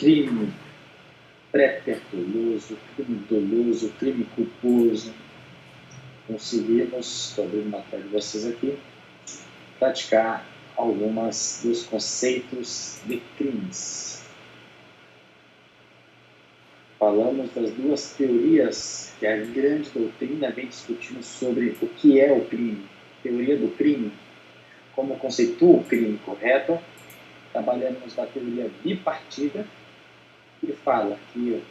crime preterituoso, crime doloso, crime culposo. Conseguimos, estou abrindo uma tela de vocês aqui, praticar algumas dos conceitos de crimes. Falamos das duas teorias que a grande doutrina vem discutindo sobre o que é o crime. Teoria do crime, como conceitua o crime correto. Trabalhamos da teoria bipartida, que fala que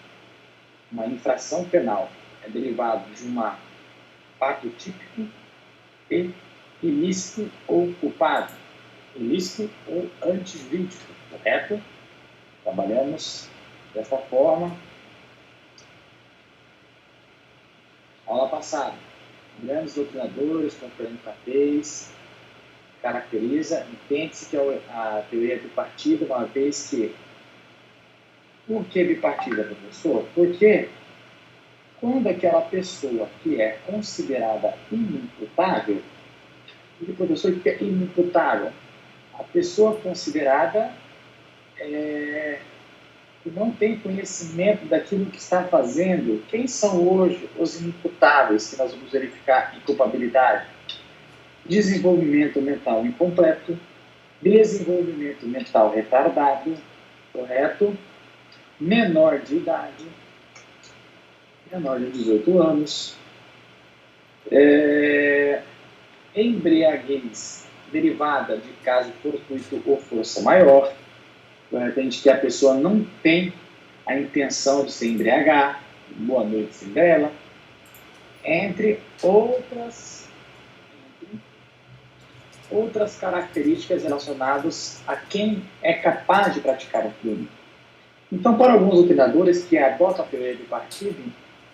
uma infração penal é derivada de um fato típico e ilícito ou culpado, ilícito ou antijurídico, correto? Trabalhamos dessa forma. Aula passada, grandes doutrinadores, concorrendo papéis, caracteriza, entende-se que a teoria bipartida, uma vez que... Por que bipartida, professor? Porque quando aquela pessoa que é considerada inimputável, o professor que é inimputável, a pessoa considerada que não tem conhecimento daquilo que está fazendo. Quem são hoje os inimputáveis que nós vamos verificar em culpabilidade? Desenvolvimento mental incompleto, desenvolvimento mental retardado, correto? Menor de idade, menor de 18 anos, embriaguez derivada de caso fortuito ou força maior, entende que a pessoa não tem a intenção de se embriagar, boa noite Cinderela, entre outras características relacionadas a quem é capaz de praticar o crime. Então, para alguns doutrinadores que adotam a teoria de partido,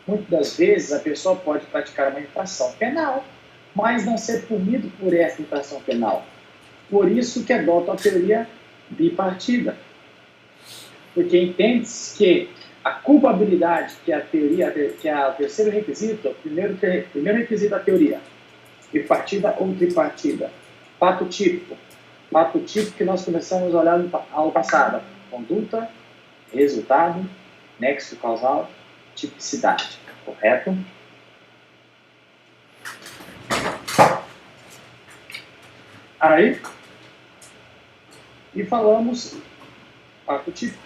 muitas das vezes a pessoa pode praticar uma infração penal, mas não ser punido por essa infração penal. Por isso que adotam a teoria bipartida. Porque entende-se que a culpabilidade, que é o terceiro requisito, o primeiro requisito da teoria, bipartida ou tripartida. Fato típico que nós começamos a olhar no aula passada, conduta, resultado, nexo causal, tipicidade, correto? Aí, e falamos fato típico,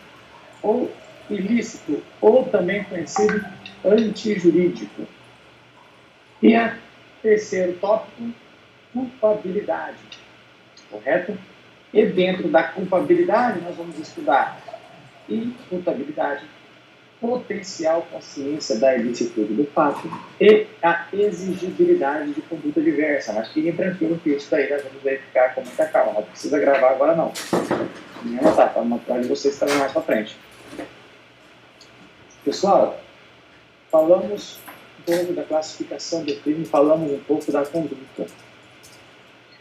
ou ilícito, ou também conhecido antijurídico. E a terceiro tópico, culpabilidade, correto? E dentro da culpabilidade nós vamos estudar imputabilidade, potencial consciência da ilicitude do fato e a exigibilidade de conduta diversa. Mas fiquem tranquilos que isso daí nós vamos verificar com muita calma. Não precisa gravar agora não. Não tá, para mostrar de vocês também mais para frente. Pessoal, falamos um pouco da classificação do crime, falamos um pouco da conduta.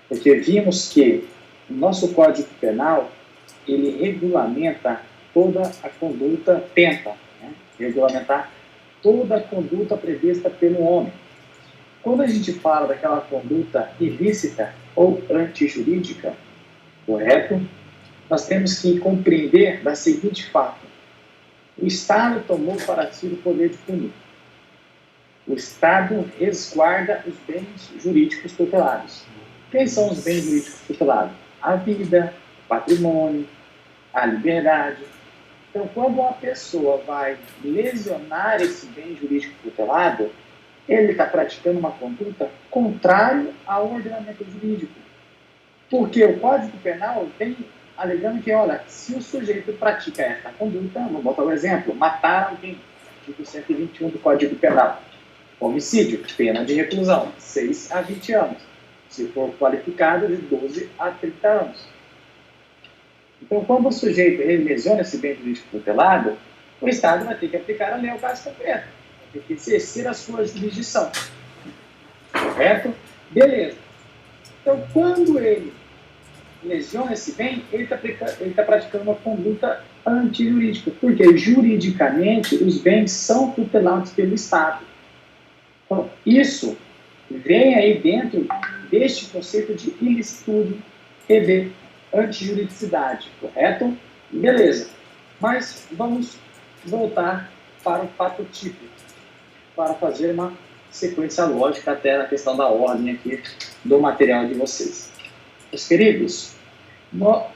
Porque vimos que o nosso Código Penal, ele regulamenta toda a conduta, tenta regulamentar toda a conduta prevista pelo homem. Quando a gente fala daquela conduta ilícita ou antijurídica, correto? Nós temos que compreender da seguinte fato: o Estado tomou para si o poder de punir. O Estado resguarda os bens jurídicos tutelados. Quem são os bens jurídicos tutelados? A vida, o patrimônio, a liberdade. Então, quando uma pessoa vai lesionar esse bem jurídico tutelado, ele está praticando uma conduta contrária ao ordenamento jurídico. Porque o Código Penal tem alegando que, olha, se o sujeito pratica essa conduta, vamos botar um exemplo, matar alguém, artigo 121 do Código Penal, homicídio, pena de reclusão, 6 a 20 anos, se for qualificado, de 12 a 30 anos. Então, quando o sujeito ele lesiona esse bem jurídico tutelado, o Estado vai ter que aplicar a lei ao caso concreto, vai ter que exercer a sua jurisdição. Correto? Beleza. Então, quando ele lesiona esse bem, ele está praticando uma conduta antijurídica, porque juridicamente os bens são tutelados pelo Estado. Então, isso vem aí dentro deste conceito de ilicitude e de antijuridicidade, correto? Beleza. Mas vamos voltar para o fato típico, para fazer uma sequência lógica até na questão da ordem aqui do material de vocês. Meus queridos, no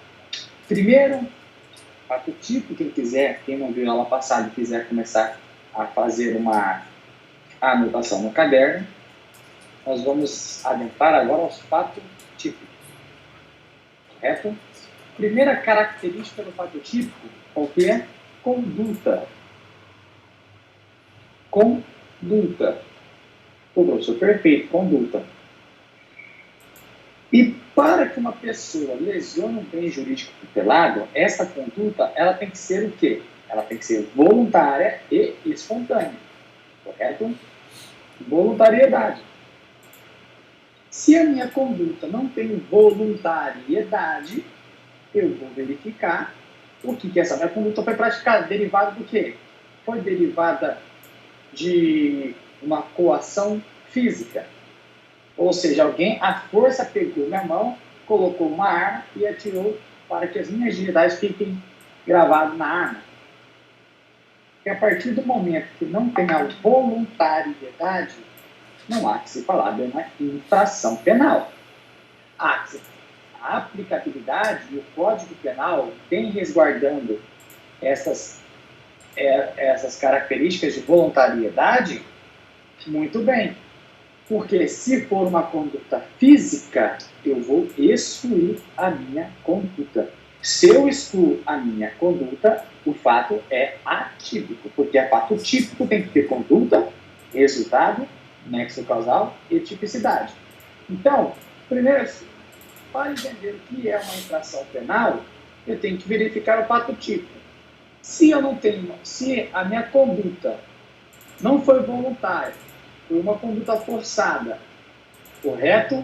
primeiro fato típico, quem não viu a aula passada e quiser começar a fazer uma anotação no caderno, nós vamos adentrar agora aos fatos típicos. Correto? Primeira característica do fato típico, qual que é? Conduta. Conduta. O professor, perfeito, conduta. E para que uma pessoa lesione um bem jurídico tutelado, essa conduta, ela tem que ser o quê? Ela tem que ser voluntária e espontânea. Correto? Voluntariedade. Se a minha conduta não tem voluntariedade, eu vou verificar o que essa minha conduta foi praticada. Derivada do quê? Foi derivada de uma coação física. Ou seja, alguém, à força, pegou minha mão, colocou uma arma e atirou para que as minhas genitais fiquem gravadas na arma. E a partir do momento que não tem a voluntariedade, não há que se falar de uma infração penal. A aplicabilidade e o Código Penal tem resguardando essas características de voluntariedade muito bem. Porque se for uma conduta física, eu vou excluir a minha conduta. Se eu excluo a minha conduta, o fato é atípico, porque é fato típico, tem que ter conduta, resultado, nexo causal e tipicidade. Então, primeiro, para entender o que é uma infração penal, eu tenho que verificar o fato típico. Se a minha conduta não foi voluntária, foi uma conduta forçada, correto?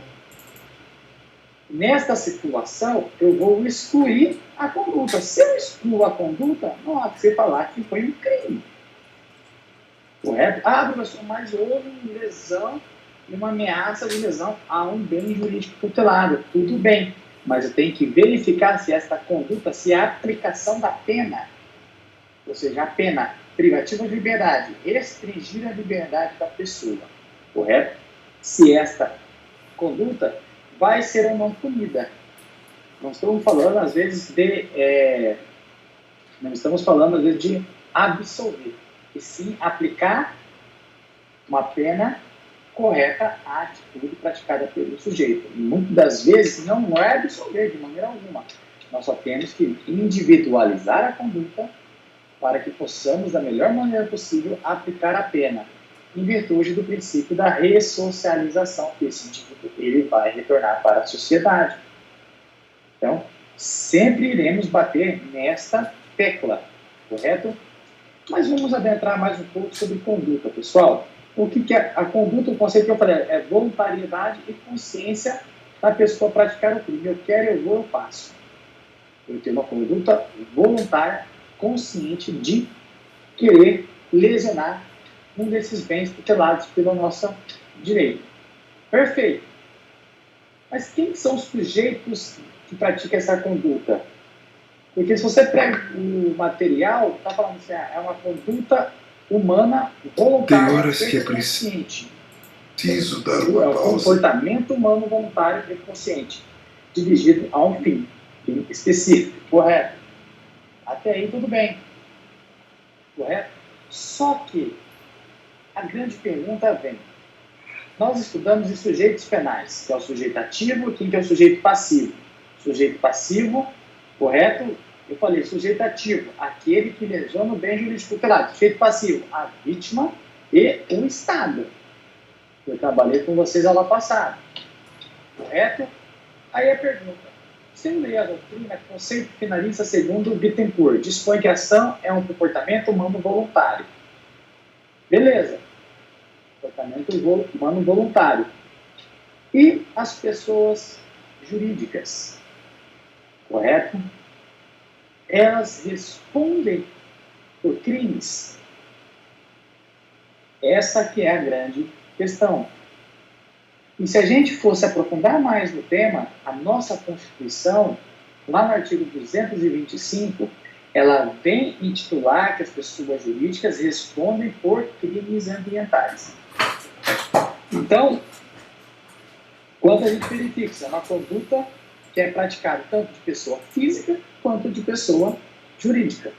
Nesta situação, eu vou excluir a conduta. Se eu excluo a conduta, não há que você falar que foi um crime. Correto? Professor, mas houve uma lesão, uma ameaça de lesão a um bem jurídico tutelado. Tudo bem, mas eu tenho que verificar se esta conduta, se a aplicação da pena, ou seja, a pena privativa de liberdade, restringir a liberdade da pessoa, correto? Se esta conduta vai ser ou não punida. Não estamos falando, às vezes, de absolver, e sim aplicar uma pena correta à atitude praticada pelo sujeito. E muitas das vezes não é absolver de maneira alguma. Nós só temos que individualizar a conduta para que possamos, da melhor maneira possível, aplicar a pena, em virtude do princípio da ressocialização, que esse indivíduo ele vai retornar para a sociedade. Então, sempre iremos bater nesta tecla, correto? Mas vamos adentrar mais um pouco sobre conduta, pessoal. O que é a conduta? O conceito que eu falei é voluntariedade e consciência da pessoa praticar o crime. Eu quero, eu vou, eu faço. Eu tenho uma conduta voluntária, consciente de querer lesionar um desses bens tutelados pelo nosso direito. Perfeito. Mas quem são os sujeitos que praticam essa conduta? Porque se você pega o material, está falando assim, é uma conduta humana voluntária. Tem horas que é preciso dar É uma o pausa. comportamento humano voluntário e consciente, dirigido a um fim específico, correto? Até aí tudo bem, correto? Só que a grande pergunta vem. Nós estudamos em sujeitos penais, que é o sujeito ativo e quem é o sujeito passivo. Sujeito passivo, correto? Eu falei sujeito ativo, aquele que lesiona o bem jurídico tutelado. Sujeito passivo, a vítima e o Estado. Eu trabalhei com vocês aula passada, correto? Aí a pergunta. Se eu ler a doutrina, conceito finalista segundo Bittencourt, dispõe que a ação é um comportamento humano voluntário. Beleza. Comportamento humano voluntário. E as pessoas jurídicas, correto? Elas respondem por crimes. Essa que é a grande questão. E se a gente fosse aprofundar mais no tema, a nossa Constituição, lá no artigo 225, ela vem intitular que as pessoas jurídicas respondem por crimes ambientais. Então, quando a gente verifica se é uma conduta que é praticada tanto de pessoa física quanto de pessoa jurídica.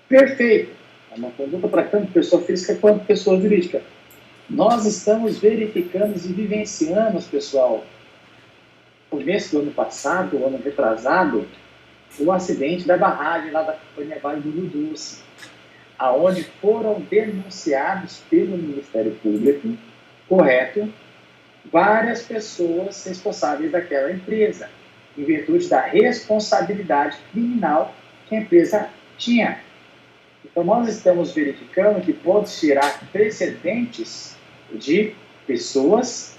Perfeito. É uma conduta para tanto pessoa física quanto pessoa jurídica. Nós estamos verificando e vivenciando, pessoal, no começo do ano passado, o ano retrasado, o acidente da barragem lá da Companhia Vale do Rio Doce, aonde foram denunciados pelo Ministério Público, correto, várias pessoas responsáveis daquela empresa, em virtude da responsabilidade criminal que a empresa tinha. Então, nós estamos verificando que pode tirar precedentes de pessoas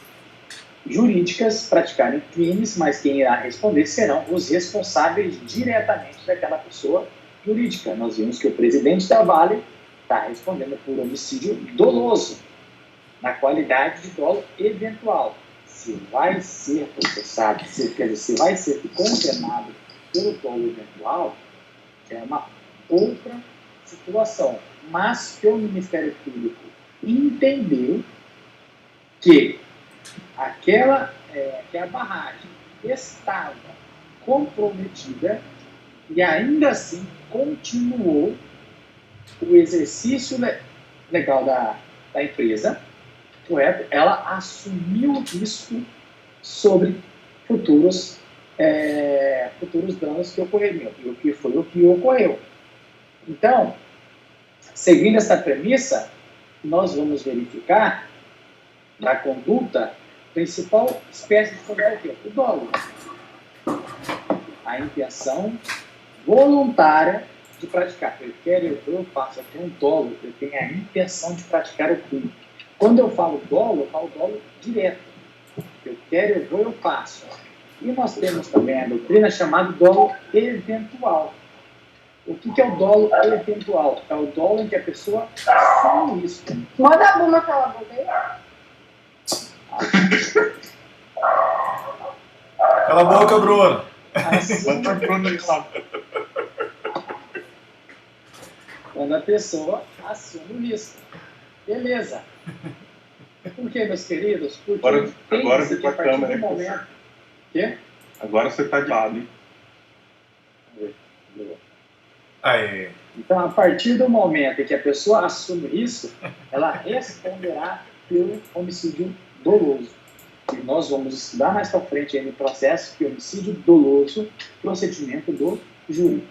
jurídicas praticarem crimes, mas quem irá responder serão os responsáveis diretamente daquela pessoa jurídica. Nós vimos que o presidente da Vale está respondendo por homicídio doloso, na qualidade de dolo eventual. Se vai ser processado, quer dizer, se vai ser condenado pelo dolo eventual, é uma outra situação. Mas que o Ministério Público entendeu que que a barragem estava comprometida e ainda assim continuou o exercício legal da empresa, correto? Ela assumiu o risco sobre futuros danos que ocorreriam, e o que foi o que ocorreu. Então, seguindo essa premissa, nós vamos verificar na conduta principal espécie de conduta é o quê? O dolo. A intenção voluntária de praticar. Eu faço aqui um dolo, eu tenho a intenção de praticar o crime. Quando eu falo dolo direto. Eu quero, eu vou, eu faço. E nós temos também a doutrina chamada dolo eventual. O que é o dolo eventual? É o dolo em que a pessoa assume isso. Manda a Buma calar a boca aí. Cala a boca, Bruno. Quando a pessoa assume o risco. Beleza. Por que, meus queridos? Porque agora você tá a partir do momento... Quê? Agora você está de lado, hein? Aí. Então, a partir do momento em que a pessoa assume isso, ela responderá pelo homicídio doloso. E nós vamos estudar mais para frente aí no processo que homicídio doloso, procedimento do júri.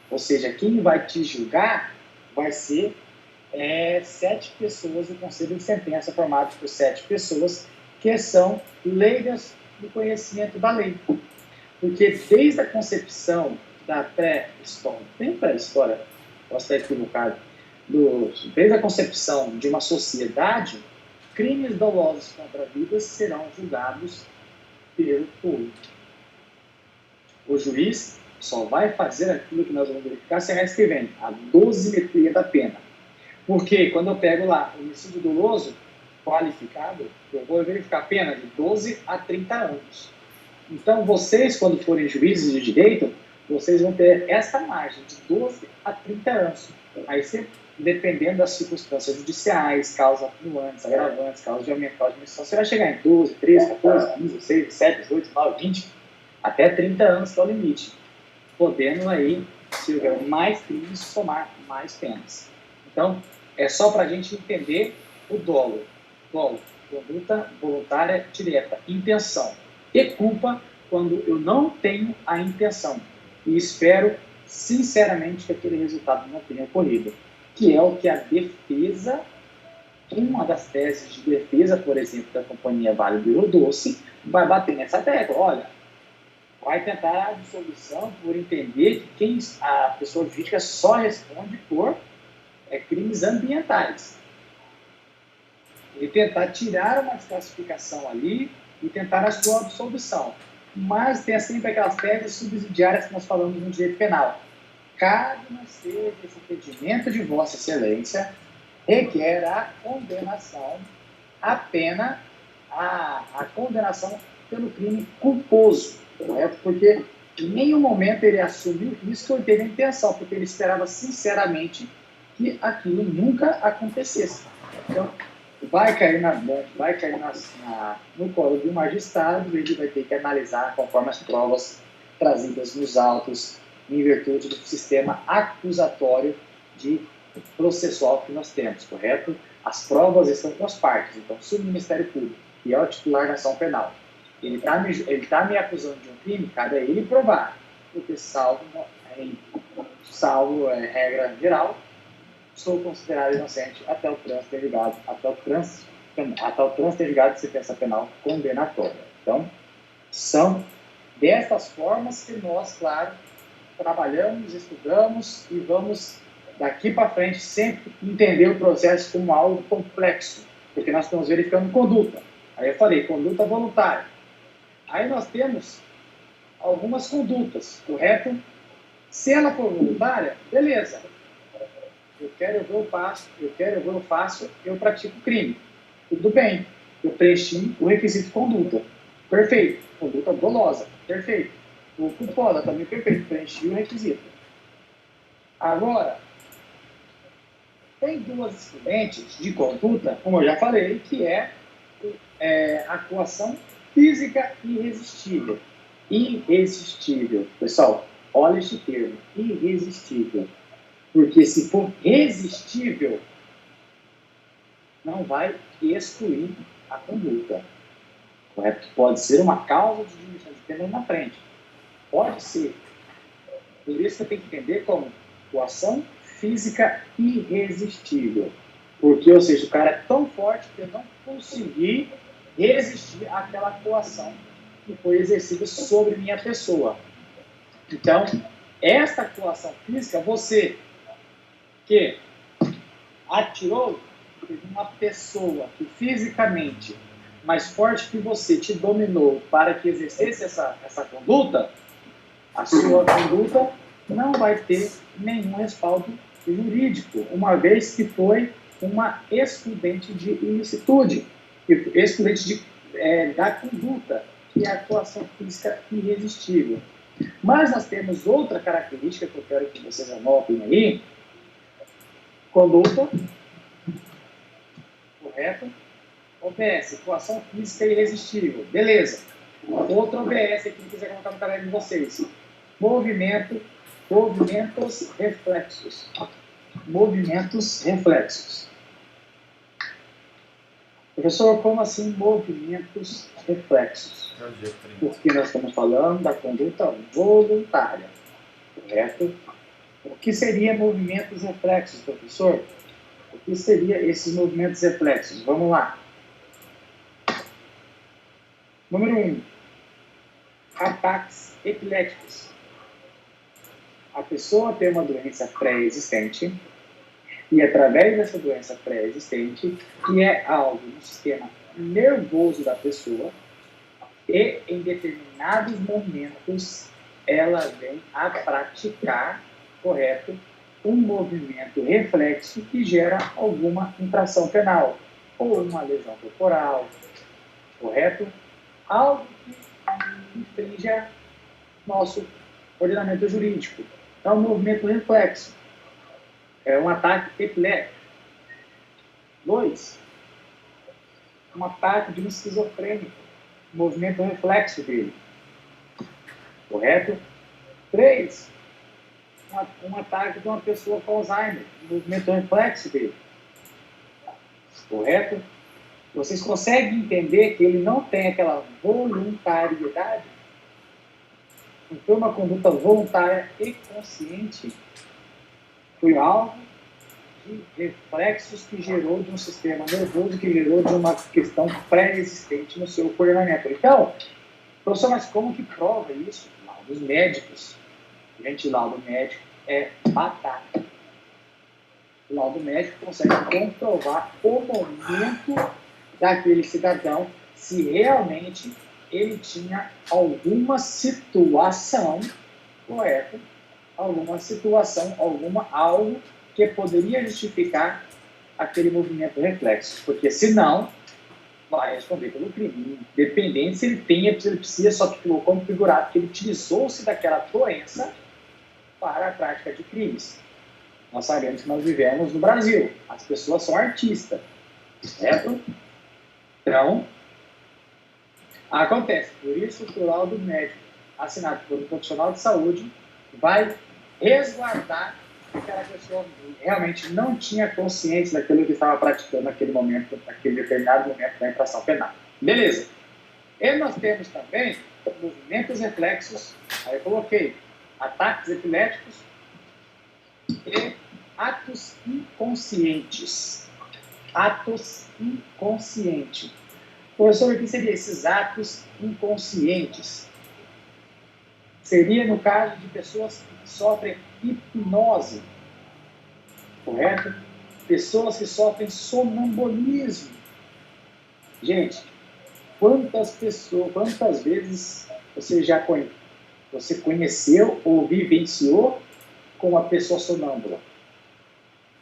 Ou seja, quem vai te julgar vai ser 7 pessoas do Conselho de Sentença, formado por 7 pessoas que são leigas do conhecimento da lei. Porque desde a concepção da pré-história, tem pré-história, posso estar equivocado, desde a concepção de uma sociedade, crimes dolosos contra vidas serão julgados pelo povo. O juiz só vai fazer aquilo que nós vamos verificar semestre que vem, a dosimetria da pena. Porque quando eu pego lá o homicídio doloso qualificado, eu vou verificar a pena de 12 a 30 anos. Então, vocês, quando forem juízes de direito, vocês vão ter essa margem de 12 a 30 anos. Aí você, dependendo das circunstâncias judiciais, causas atenuantes, agravantes, causas de aumento, causas de diminuição, você vai chegar em 12, 13, 14, 15, 16, 17, 18, 19, 20, até 30 anos, que é o limite. Podendo aí, se houver mais crimes, somar mais penas. Então, é só para a gente entender o dolo. Dolo, conduta voluntária direta, intenção. E culpa quando eu não tenho a intenção. E espero, sinceramente, que aquele resultado não tenha ocorrido. Que é o que a defesa, uma das teses de defesa, por exemplo, da Companhia Vale do Rio Doce, vai bater nessa tecla. Olha, vai tentar a dissolução por entender que a pessoa jurídica só responde por crimes ambientais. E tentar tirar uma desclassificação ali e tentar a sua absolvição. Mas tem sempre aquelas teses subsidiárias que nós falamos no direito penal. Cabe não ser que esse entendimento de Vossa Excelência requer a condenação, a condenação pelo crime culposo, correto? Porque Em nenhum momento ele assumiu risco ou teve intenção, porque ele esperava sinceramente que aquilo nunca acontecesse. Então, vai cair no colo de um magistrado, ele vai ter que analisar conforme as provas trazidas nos autos, em virtude do sistema acusatório de processual que nós temos, correto? As provas estão com as partes, então, se o Ministério Público, que é o titular da ação penal, ele tá me acusando de um crime, cabe a ele provar, porque salvo regra geral, sou considerado inocente até o trânsito ter julgado, até o trânsito ter julgado de sentença penal condenatória. Então, são dessas formas que nós, claro, trabalhamos, estudamos e vamos, daqui para frente, sempre entender o processo como algo complexo, porque nós estamos verificando conduta. Aí eu falei, conduta voluntária. Aí nós temos algumas condutas, correto? Se ela for voluntária, beleza. Eu quero, eu faço, eu pratico crime. Tudo bem, eu preenchi o requisito de conduta. Perfeito. Conduta dolosa. Perfeito. O culposa também, perfeito. Preenchi o requisito. Agora, tem duas excludentes de conduta, como eu já falei, que é a coação física irresistível. Irresistível. Pessoal, olha esse termo. Irresistível. Porque se for resistível, não vai excluir a conduta. Correto? Pode ser uma causa de diminuição de pena na frente. Pode ser. Por isso você tem que entender como coação física irresistível. Porque, ou seja, o cara é tão forte que eu não consegui resistir àquela coação que foi exercida sobre minha pessoa. Então, esta coação física, você que atirou em uma pessoa que fisicamente mais forte que você te dominou para que exercesse essa conduta, a sua conduta não vai ter nenhum respaldo jurídico, uma vez que foi uma excludente de ilicitude, excludente da conduta, que é a coação física irresistível. Mas nós temos outra característica que eu quero que vocês anotem aí. Conduta, correto? OBS, coação física irresistível. Beleza. Outra OBS aqui que quiser colocar no caderno de vocês. Movimentos reflexos. Movimentos reflexos. Professor, como assim movimentos reflexos? Porque nós estamos falando da conduta voluntária, correto? O que seria movimentos reflexos, professor? O que seria esses movimentos reflexos? Vamos lá. Número 1. Ataques epiléticos. A pessoa tem uma doença pré-existente e, através dessa doença pré-existente, que é algo no sistema nervoso da pessoa, e em determinados momentos ela vem a praticar, correto, um movimento reflexo que gera alguma infração penal, ou uma lesão corporal, correto? Algo que infrinja nosso ordenamento jurídico. É um movimento reflexo. É um ataque epilético. 2. Um ataque de um esquizofrênico. Movimento reflexo dele. Correto? 3. Um ataque de uma pessoa com Alzheimer. Movimento reflexo dele. Correto? Vocês conseguem entender que ele não tem aquela voluntariedade? Não foi uma conduta voluntária e consciente. Foi algo de reflexos que gerou de um sistema nervoso, que gerou de uma questão pré-existente no seu coordenamento. Então, professor, mas como que prova isso? Laudos médicos. Gente, laudo médico é batata. O laudo médico consegue comprovar o momento daquele cidadão se realmente ele tinha alguma situação, correto? Alguma situação, algo que poderia justificar aquele movimento reflexo. Porque, senão, vai responder pelo crime, independente se ele precisa, só que ficou configurado que ele utilizou-se daquela doença para a prática de crimes. Nós sabemos que nós vivemos no Brasil, as pessoas são artistas, certo? Então, acontece, por isso o laudo médico assinado por um profissional de saúde vai resguardar que aquela pessoa realmente não tinha consciência daquilo que estava praticando naquele momento, naquele determinado momento da infração penal. Beleza. E nós temos também movimentos reflexos, aí eu coloquei ataques epiléticos e atos inconscientes. Atos inconscientes. Professor, o que seriam esses atos inconscientes? Seria no caso de pessoas que sofrem hipnose, correto? Pessoas que sofrem sonambulismo. Gente, quantas vezes você conheceu ou vivenciou com uma pessoa sonâmbula?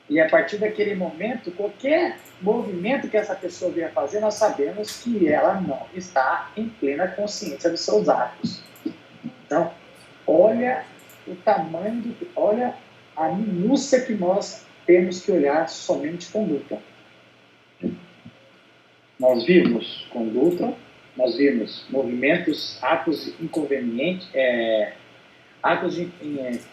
E a partir daquele momento, qualquer movimento que essa pessoa venha fazer, nós sabemos que ela não está em plena consciência dos seus atos. Então, olha o tamanho, olha a minúcia que nós temos que olhar somente conduta. Nós vimos conduta, nós vimos movimentos, atos inconvenientes, atos de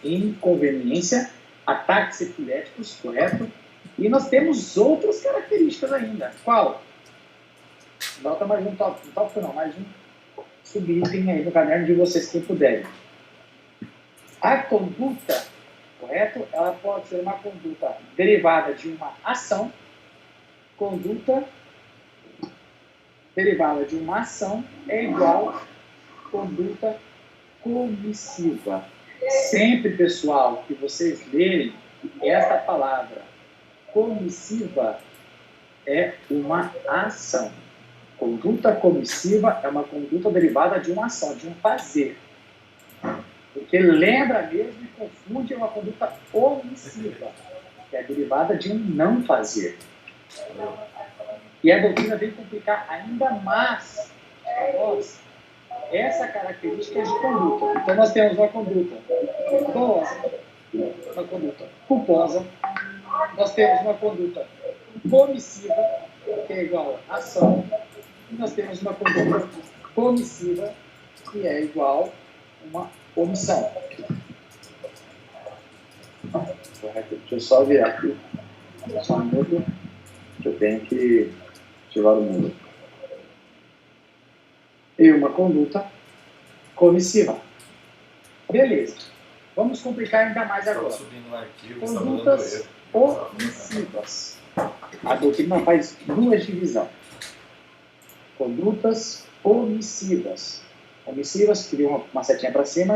inconveniência, ataques epiléticos, correto? E nós temos outras características ainda. Qual? Bota mais um tópico não, mais um subitem aí no caderno de vocês, quem puderem. A conduta, correto? Ela pode ser uma conduta derivada de uma ação. Conduta derivada de uma ação é igual a conduta comissiva. Sempre, pessoal, que vocês lerem esta palavra comissiva é uma ação. Conduta comissiva é uma conduta derivada de uma ação, de um fazer. Porque lembra mesmo e confunde uma conduta omissiva, que é derivada de um não fazer. E a doutrina vem complicar ainda mais para nós essa característica de conduta. Então, nós temos uma conduta dolosa, uma conduta culposa, nós temos uma conduta comissiva, que é igual a ação, e nós temos uma conduta comissiva, que é igual a uma omissão. Correto? Deixa eu só virar aqui. Só um minuto, que eu tenho que ativar o mundo. E uma conduta comissiva. Beleza. Vamos complicar ainda mais agora. Condutas omissivas. A doutrina faz duas divisões. Condutas omissivas. Omissivas, queria uma setinha para cima.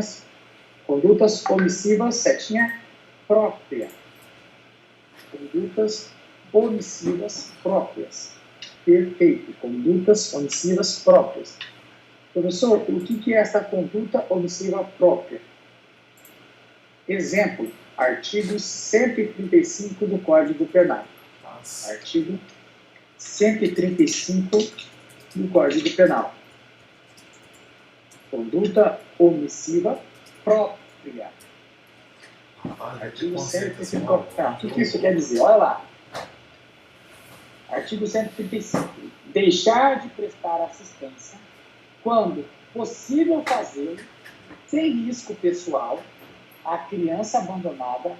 Condutas omissivas, setinha própria. Condutas omissivas próprias. Perfeito. Condutas omissivas próprias. Professor, o que é essa conduta omissiva própria? Exemplo, artigo 135 do Código Penal. Nossa. Artigo 135 do Código Penal. Conduta omissiva própria. Artigo 135 do Código Penal. O que isso quer dizer? Olha lá. Artigo 135. Deixar de prestar assistência quando possível fazê-lo, sem risco pessoal, à criança abandonada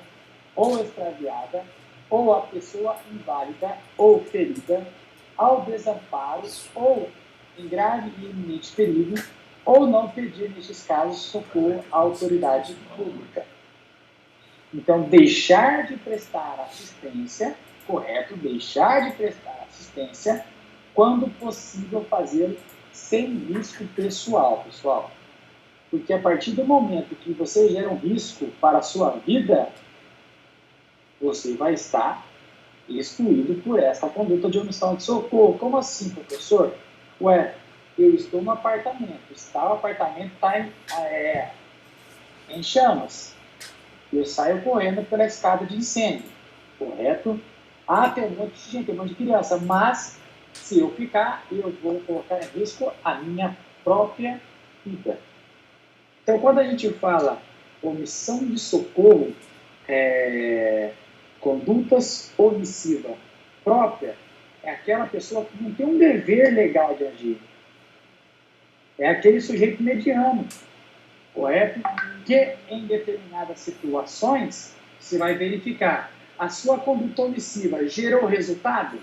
ou extraviada, ou à pessoa inválida ou ferida, ao desamparo ou em grave e iminente perigo, ou não pedir, nestes casos, socorro à autoridade pública. Então, deixar de prestar assistência, correto, deixar de prestar assistência, quando possível fazê-lo sem risco pessoal, pessoal. Porque a partir do momento que você gera um risco para a sua vida, você vai estar excluído por esta conduta de omissão de socorro. Como assim, professor? Ué, eu estou no apartamento, o apartamento está em chamas. Eu saio correndo pela escada de incêndio, correto? Ah, tem um monte de gente, tem um monte de criança, mas Se eu ficar, eu vou colocar em risco a minha própria vida. Então, quando a gente fala omissão de socorro, condutas omissiva própria, é aquela pessoa que não tem um dever legal de agir. É aquele sujeito mediano, correto? Que em determinadas situações, você vai verificar, a sua conduta omissiva gerou resultado?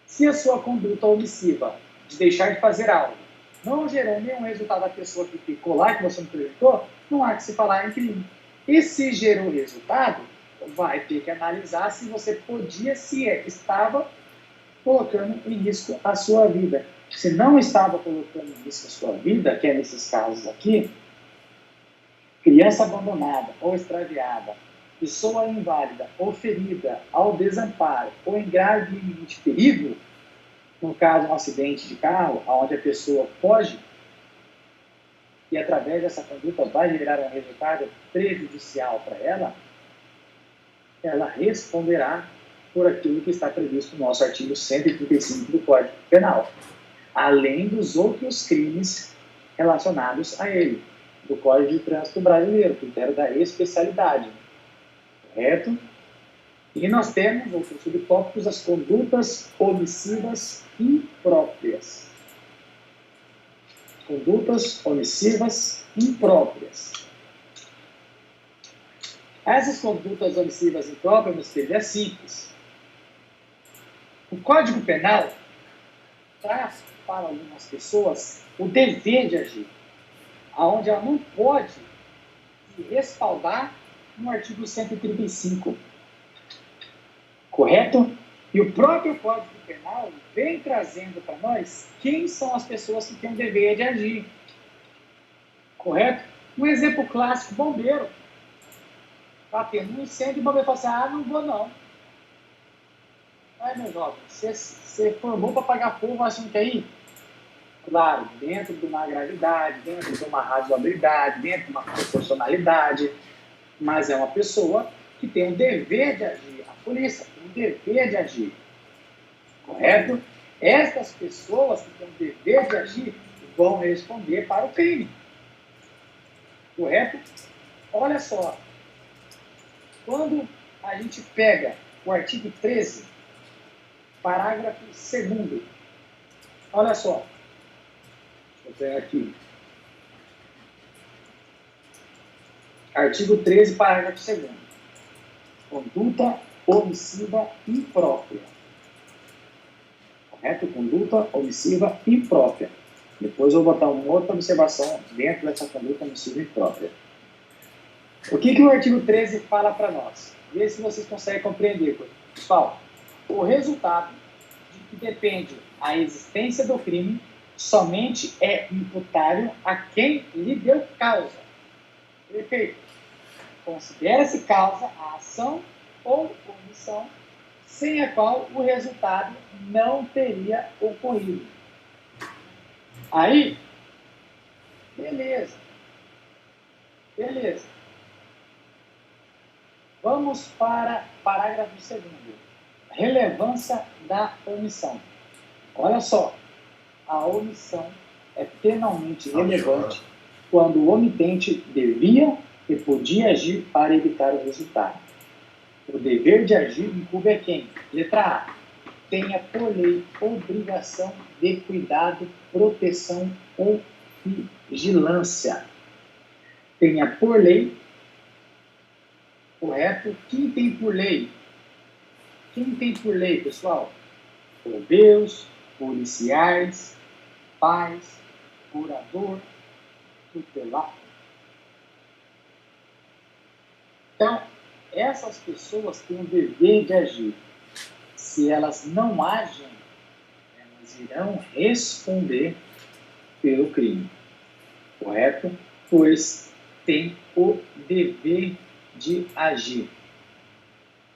Se a sua conduta omissiva de deixar de fazer algo não gerou nenhum resultado da pessoa que ficou lá, que você não prejudicou, não há que se falar em crime. E se gerou resultado, vai ter que analisar se você podia, se estava colocando em risco a sua vida. Se não estava colocando em risco a sua vida, que é nesses casos aqui, criança abandonada ou extraviada, pessoa inválida ou ferida ao desamparo ou em grave e iminente perigo, no caso de um acidente de carro, onde a pessoa foge e através dessa conduta vai gerar um resultado prejudicial para ela, ela responderá por aquilo que está previsto no nosso artigo 135 do Código Penal, além dos outros crimes relacionados a ele, do Código de Trânsito Brasileiro, critério da especialidade, correto? E nós temos outros subtópicos, as condutas omissivas impróprias. Condutas omissivas impróprias. Essas condutas omissivas impróprias, meus filhos, é simples. O Código Penal traz para algumas pessoas o dever de agir, onde ela não pode se respaldar no artigo 135. Correto? E o próprio Código Penal vem trazendo para nós quem são as pessoas que têm o dever de agir. Correto? Um exemplo clássico, bombeiro. Está tendo um incêndio, o bombeiro fala assim, não vou não. Meu jovem, você formou para apagar fogo, achando que aí? Claro, dentro de uma gravidade, dentro de uma razoabilidade, dentro de uma proporcionalidade, mas é uma pessoa que tem o dever de agir. A polícia tem o dever de agir. Correto? Estas pessoas que têm o dever de agir vão responder para o crime. Correto? Olha só. Quando a gente pega o artigo 13, parágrafo 2º, olha só. Deixa eu pegar aqui. Artigo 13, parágrafo 2º. Conduta omissiva imprópria. Correto? Conduta omissiva imprópria. Depois eu vou botar uma outra observação dentro dessa conduta omissiva imprópria. O que o artigo 13 fala para nós? Vê se vocês conseguem compreender. Pessoal, o resultado de que depende a existência do crime somente é imputável a quem lhe deu causa. Perfeito. Considera-se causa a ação ou omissão sem a qual o resultado não teria ocorrido. Aí, beleza. Vamos para parágrafo 2º. Relevância da omissão. Olha só, a omissão é penalmente relevante quando o omitente devia e podia agir para evitar o resultado. O dever de agir incumbe a quem? Letra A. Tenha por lei obrigação de cuidado, proteção ou vigilância. Tenha por lei, correto? Quem tem por lei? Quem tem por lei, pessoal? Plebeus, policiais, pais, curador, tutelar. Então, essas pessoas têm o dever de agir. Se elas não agem, elas irão responder pelo crime. Correto? Pois tem o dever de agir.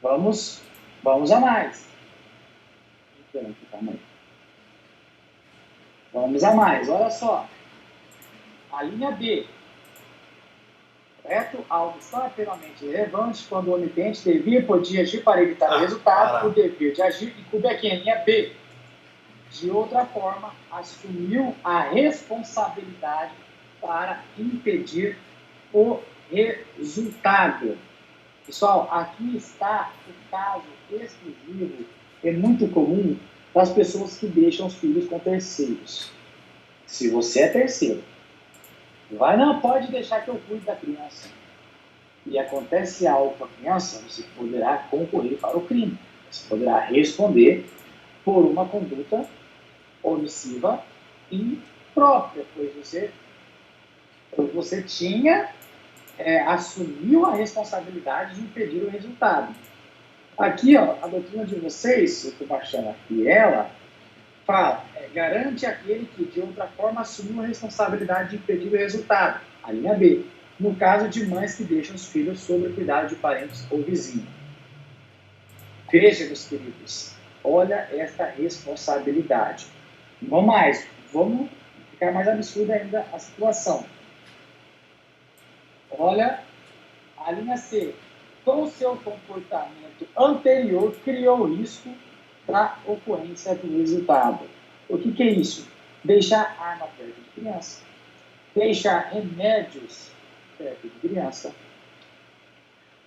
Vamos a mais. Vamos a mais. Olha só. A linha B. Correto? A omissão é penalmente relevante quando o omitente devia e podia agir para evitar o resultado. O dever de agir incumbe a quem? A linha B. de outra forma, assumiu a responsabilidade para impedir o resultado. Pessoal, aqui está o caso exclusivo, é muito comum, das pessoas que deixam os filhos com terceiros. Se você é terceiro, não pode deixar que eu cuide da criança. E acontece algo com a criança, você poderá concorrer para o crime. Você poderá responder por uma conduta omissiva imprópria, pois você assumiu a responsabilidade de impedir o resultado. Aqui, ó, a doutrina de vocês, eu estou baixando aqui ela, fala, garante aquele que de outra forma assumiu a responsabilidade de impedir o resultado. A linha B, no caso de mães que deixam os filhos sob o cuidado de parentes ou vizinhos. Veja, meus queridos, olha esta responsabilidade. Não mais, vamos ficar mais absurda ainda a situação. Olha a linha C. Com seu comportamento anterior, criou risco para ocorrência do resultado. O que é isso? Deixar arma perto de criança. Deixar remédios perto de criança.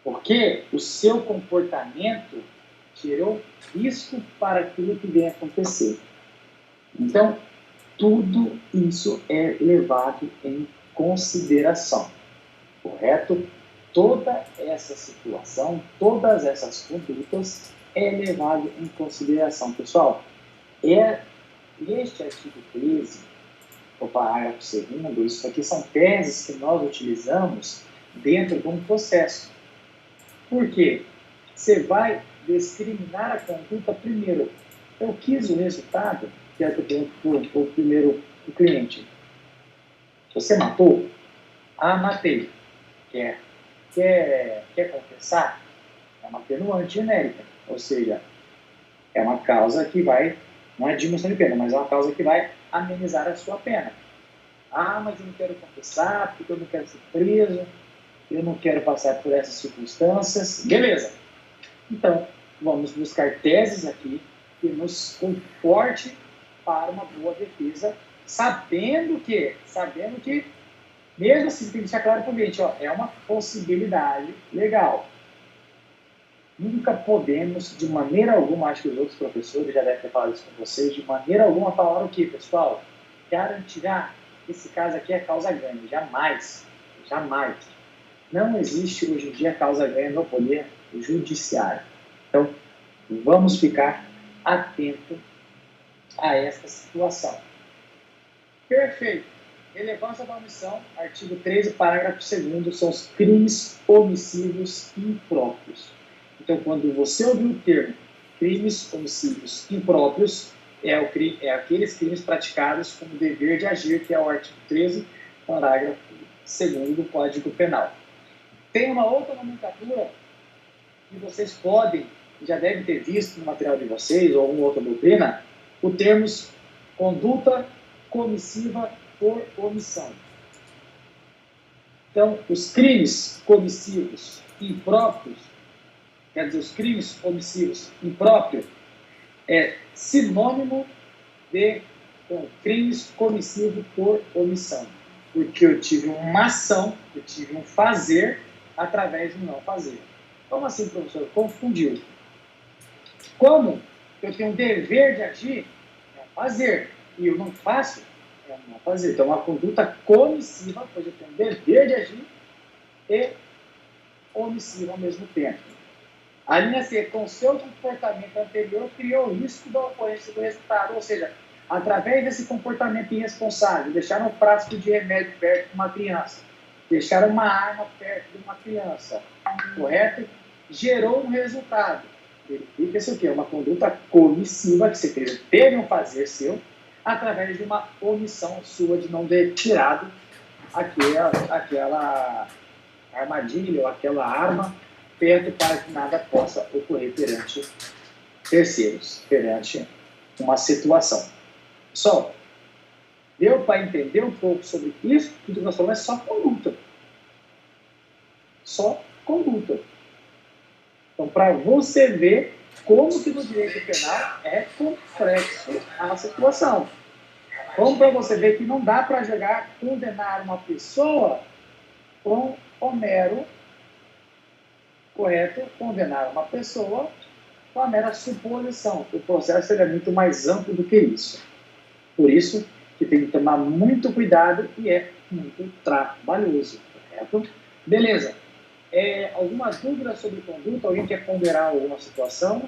Porque o seu comportamento gerou risco para aquilo que vem acontecer. Então, tudo isso é levado em consideração. Correto? Toda essa situação, todas essas condutas é levado em consideração. Pessoal, este artigo 13, o parágrafo 2º, isso aqui são teses que nós utilizamos dentro de um processo. Por quê? Você vai discriminar a conduta primeiro. Eu quis o resultado, que é o primeiro o cliente. Você matou? Ah, matei. Quer compensar? É uma atenuante genérica, ou seja, é uma causa que vai, não é diminuição de pena, mas é uma causa que vai amenizar a sua pena. Ah, mas eu não quero confessar, porque eu não quero ser preso, eu não quero passar por essas circunstâncias. Beleza. Então, vamos buscar teses aqui que nos conforte para uma boa defesa, sabendo que mesmo assim, tem que deixar claro para o cliente, é uma possibilidade legal. Nunca podemos, de maneira alguma, acho que os outros professores já devem ter falado isso com vocês, de maneira alguma falar o quê, pessoal? Garantirá que esse caso aqui é causa ganha. Jamais. Jamais. Não existe hoje em dia causa ganha no poder judiciário. Então, vamos ficar atentos a esta situação. Perfeito. Relevância da omissão, artigo 13, parágrafo 2º, são os crimes omissivos impróprios. Então, quando você ouvir o termo crimes omissivos impróprios, é aqueles crimes praticados com o dever de agir, que é o artigo 13, parágrafo 2º do Código Penal. Tem uma outra nomenclatura que vocês já devem ter visto no material de vocês, ou alguma outra doutrina, o termo conduta comissiva por omissão. Então, os crimes comissivos impróprios, quer dizer, os crimes omissivos impróprios, é sinônimo de crimes comissivos por omissão. Porque eu tive uma ação, eu tive um fazer através de um não fazer. Como assim, professor? Confundiu. Como eu tenho o dever de agir, é fazer, e eu não faço, é não fazer. Então, uma conduta comissiva, pois eu tenho o dever de agir, e omissiva ao mesmo tempo. A linha C, com seu comportamento anterior, criou o risco da ocorrência do resultado, ou seja, através desse comportamento irresponsável, deixar um frasco de remédio perto de uma criança, deixar uma arma perto de uma criança, correto? Gerou um resultado. Verifica-se o quê? Uma conduta comissiva que você fez, teve um fazer seu, através de uma omissão sua de não ter tirado aquela armadilha ou aquela arma perto para que nada possa ocorrer perante terceiros, perante uma situação. Pessoal, deu para entender um pouco sobre isso? Tudo que nós falamos é só conduta. Só conduta. Então, para você ver como que no direito penal é complexo a situação. Como para você ver que não dá para jogar, condenar uma pessoa com o mero, correto, condenar uma pessoa com a mera suposição. O processo ele é muito mais amplo do que isso. Por isso que tem que tomar muito cuidado e é muito trabalhoso, correto? Beleza. Alguma dúvida sobre conduta? Alguém quer ponderar alguma situação?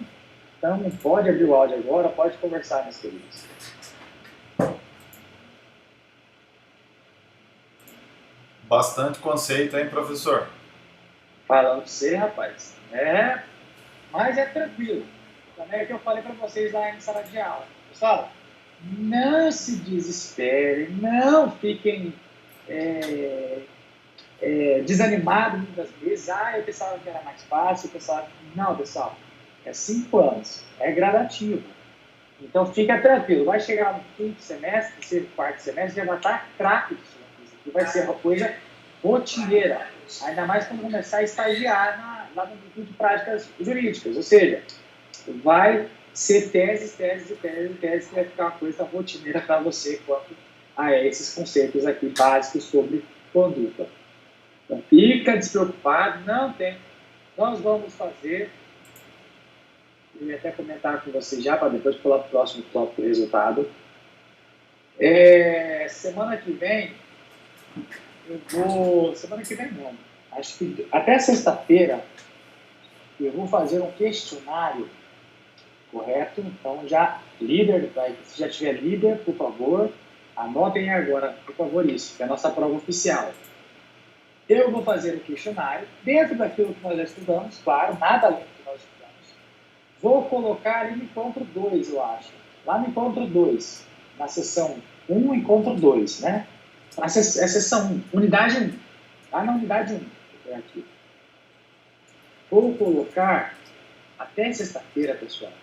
Então, pode abrir o áudio agora, pode conversar, meus queridos. Bastante conceito, hein, professor? Falando pra você, rapaz. Mas é tranquilo. Também é o que eu falei para vocês lá em sala de aula. Pessoal, não se desesperem, não fiquem desanimados muitas vezes. Eu pensava que era mais fácil, Não, pessoal, é 5 anos, é gradativo. Então fica tranquilo, vai chegar no quinto semestre, terceiro, quarto semestre, já vai estar craque disso. Aqui vai ser uma coisa rotineira, ainda mais quando começar a estagiar lá no Instituto de Práticas Jurídicas, ou seja, vai ser tese, que vai ficar uma coisa rotineira para você quanto a esses conceitos aqui básicos sobre conduta. Então, fica despreocupado, não tem. Nós vamos fazer, eu ia até comentar com você já, para depois pular para o próximo tópico, resultado. Semana que vem, semana que vem não, acho que até sexta-feira, eu vou fazer um questionário, correto? Então, se já tiver líder, por favor, anotem agora, por favor, isso, que é a nossa prova oficial. Eu vou fazer o questionário, dentro daquilo que nós já estudamos, claro, nada além do que nós estudamos. Vou colocar ali no encontro 2, eu acho. Lá no encontro 2, na sessão 1, encontro 2, né? É sessão 1, unidade 1. Lá na unidade 1, aqui. Vou colocar até sexta-feira, pessoal.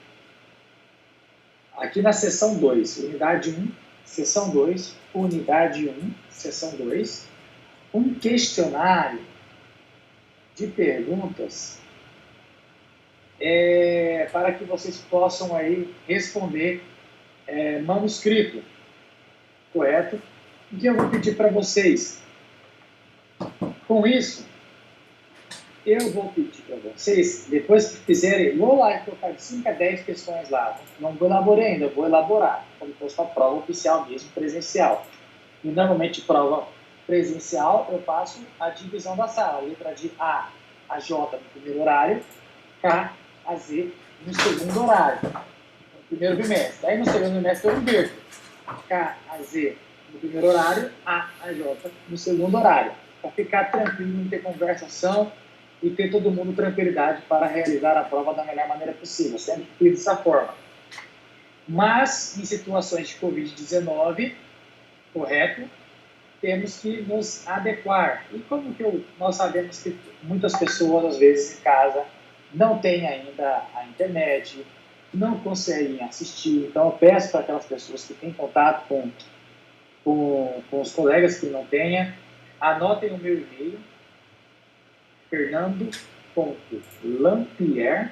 Aqui na sessão 2, unidade 1, sessão 2, unidade 1, sessão 2, um questionário de perguntas para que vocês possam aí responder manuscrito, correto? O que eu vou pedir para vocês? Com isso, eu vou pedir para vocês, depois que fizerem, vou lá e colocar de 5 a 10 questões lá. Não vou elaborar ainda, eu vou elaborar, como se fosse uma prova oficial mesmo, presencial. E normalmente prova presencial, eu faço a divisão da sala, letra de A a J no primeiro horário, K a Z no segundo horário, no primeiro bimestre. Aí no segundo bimestre eu inverto, K a Z no primeiro horário, A a J no segundo horário, para ficar tranquilo, não ter conversação e ter todo mundo tranquilidade para realizar a prova da melhor maneira possível, sempre fiz dessa forma. Mas, em situações de Covid-19, correto, temos que nos adequar. E como que nós sabemos que muitas pessoas, às vezes, em casa, não têm ainda a internet, não conseguem assistir. Então, eu peço para aquelas pessoas que têm contato com os colegas que não tenham, anotem o meu e-mail, fernando.lampier,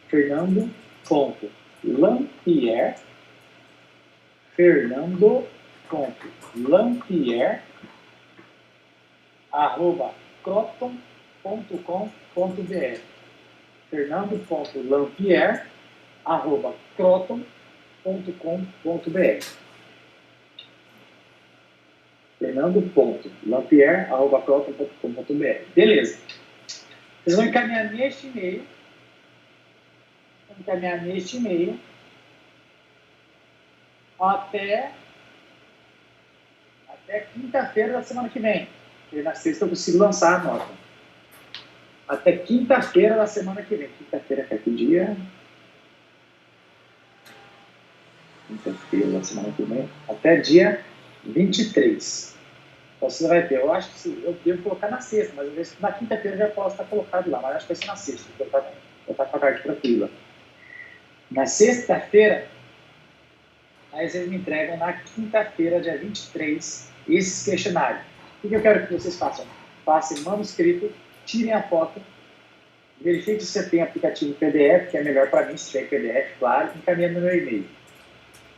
fernando.lampier@croton.com.br, fernando.lampier@croton.com.br, fernando.lampier@croton.com.br. Beleza. Vocês vão encaminhar neste e-mail, até quinta-feira da semana que vem. E na sexta eu consigo lançar a nota. Até quinta-feira da semana que vem. Quinta-feira é que dia? Quinta-feira da semana que vem. Até dia 23. Então você vai ter, eu acho que eu devo colocar na sexta, mas eu vejo que na quinta-feira já posso estar colocado lá, mas acho que vai ser na sexta, vou estar com a tarde tranquila. Na sexta-feira, aí vocês me entregam na quinta-feira, dia 23, esses questionários. O que eu quero que vocês façam? Passem manuscrito, tirem a foto verifique se você tem aplicativo PDF, que é melhor para mim, se tiver PDF, claro, encaminha no meu e-mail.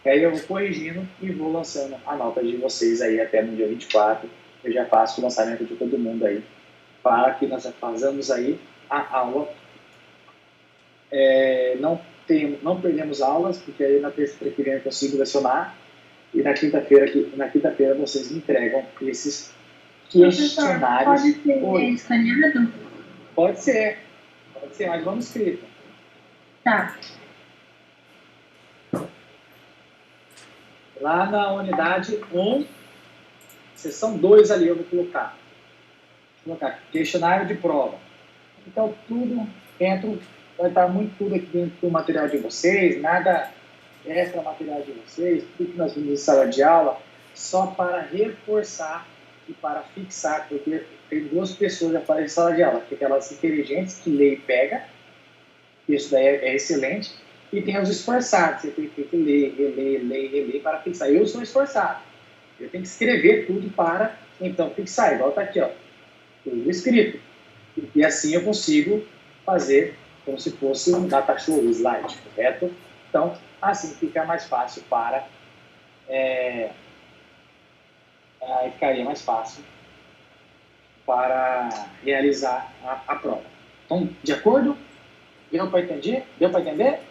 Aí eu vou corrigindo e vou lançando a nota de vocês aí até no dia 24. Eu já faço o lançamento de todo mundo aí, para que nós façamos aí a aula. Não perdemos aulas, porque aí na terça-feira que vem eu consigo lecionar, e na quinta-feira vocês me entregam esses questionários. Pode ser escaneado? Pode ser, mas vamos escrito. Tá. Lá na unidade 1, seção 2 ali eu vou colocar questionário de prova. Então tudo dentro, vai estar muito tudo aqui dentro do material de vocês, nada extra material de vocês, tudo que nós vimos em sala de aula, só para reforçar e para fixar, porque tem duas pessoas já falaram em sala de aula, que aquelas inteligentes que lê e pega, isso daí é excelente, e tem os esforçados, você tem que ler, reler para fixar. Eu sou esforçado, eu tenho que escrever tudo para, então, fixar, igual está aqui, ó, tudo escrito. E assim eu consigo fazer como se fosse um data show, um slide, correto? Então, assim fica mais fácil para... aí ficaria mais fácil para realizar a prova. Então, de acordo? Deu para entender? Deu para entender?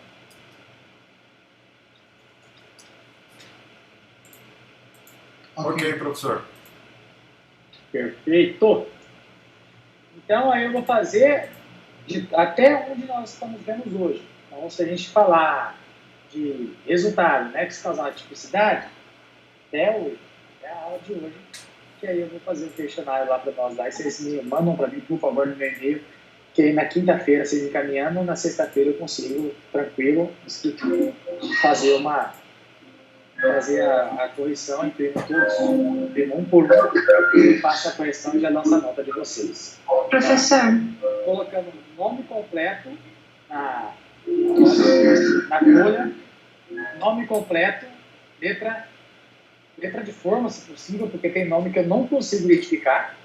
Ok, professor. Perfeito. Então, aí eu vou fazer até onde nós estamos vendo hoje. Então, se a gente falar de resultado, nexo causal e tipicidade, até hoje, até a aula de hoje, que aí eu vou fazer um questionário lá para nós lá, e vocês me mandam para mim, por favor, no meu e-mail, que aí na quinta-feira, vocês encaminhando, na sexta-feira eu consigo, tranquilo, fazer a correção, imprimo todos, imprimo um por um, faço a correção e já lanço a nota de vocês. Professor. Colocando o nome completo na folha, nome completo, letra de forma, se possível, porque tem nome que eu não consigo identificar,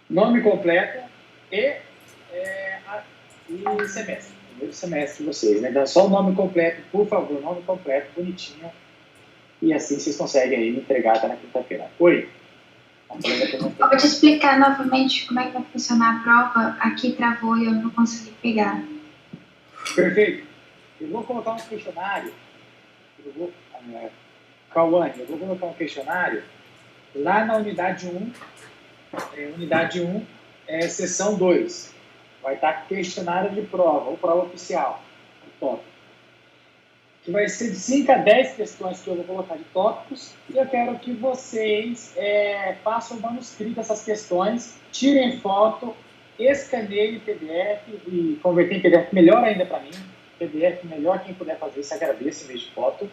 nome completo e semestre. Primeiro semestre de vocês, né? Então, só o nome completo, por favor, nome completo, bonitinho, e assim vocês conseguem aí me entregar até na quinta-feira. Oi? Eu vou te explicar novamente como é que vai funcionar a prova. Aqui travou e eu não consegui pegar. Perfeito. Eu vou colocar um questionário. Cauane, eu vou colocar um questionário lá na unidade 1. Unidade 1, seção 2. Vai estar questionário de prova, ou prova oficial, top. Que vai ser de 5 a 10 questões que eu vou colocar de tópicos, e eu quero que vocês façam o manuscrito dessas questões, tirem foto, escaneiem em PDF e convertem em PDF, melhor ainda para mim, PDF melhor, quem puder fazer isso, agradeço em vez de foto.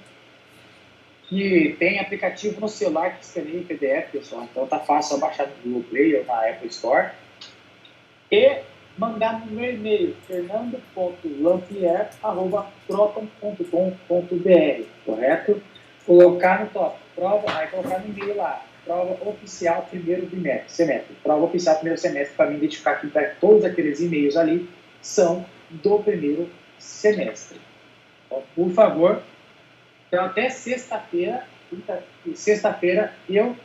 Que tem aplicativo no celular que escaneia em PDF, pessoal, então tá fácil, só baixar no Google Play ou na Apple Store. E mandar no meu e-mail, fernando.lampier@proton.com.br, correto? Colocar no tópico, prova, aí colocar no e-mail lá, prova oficial primeiro semestre, prova oficial primeiro semestre, para me identificar que todos aqueles e-mails ali são do primeiro semestre. Então, por favor, então até sexta-feira eu